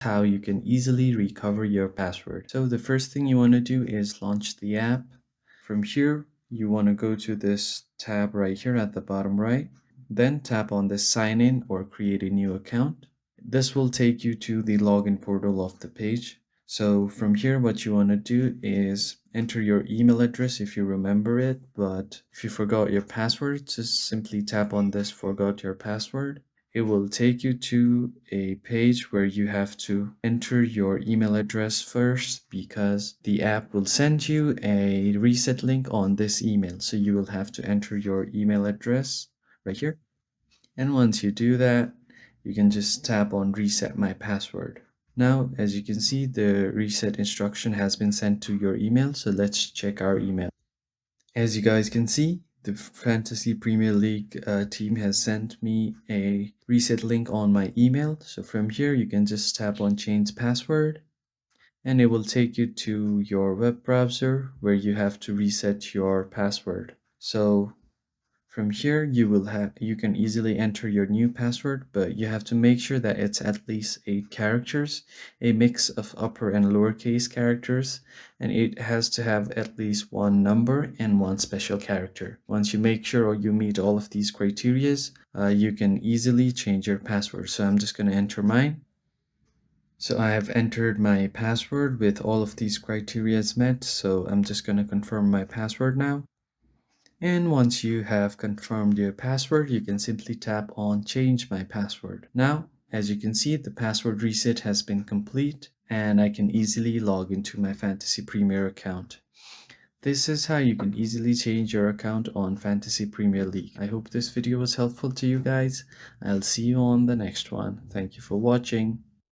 how you can easily recover your password. So the first thing you want to do is launch the app. From here, you want to go to this tab right here at the bottom right. Then tap on this sign in or create a new account. This will take you to the login portal of the page. So from here, what you want to do is enter your email address if you remember it, but if you forgot your password, just simply tap on this forgot your password. It will take you to a page where you have to enter your email address first because the app will send you a reset link on this email. So you will have to enter your email address right here. And once you do that, you can just tap on reset my password. Now, as you can see, the reset instruction has been sent to your email. So let's check our email. As you guys can see, the Fantasy Premier League team has sent me a reset link on my email. So from here, you can just tap on change password and it will take you to your web browser where you have to reset your password. So from here, you can easily enter your new password, but you have to make sure that it's at least 8 characters, a mix of upper and lowercase characters, and it has to have at least one number and one special character. Once you make sure you meet all of these criterias, you can easily change your password. So I'm just going to enter mine. So I have entered my password with all of these criterias met, so I'm just going to confirm my password now. And once you have confirmed your password, you can simply tap on change my password. Now, as you can see, the password reset has been complete and I can easily log into my Fantasy Premier account. This is how you can easily change your account on Fantasy Premier League. I hope this video was helpful to you guys. I'll see you on the next one. Thank you for watching.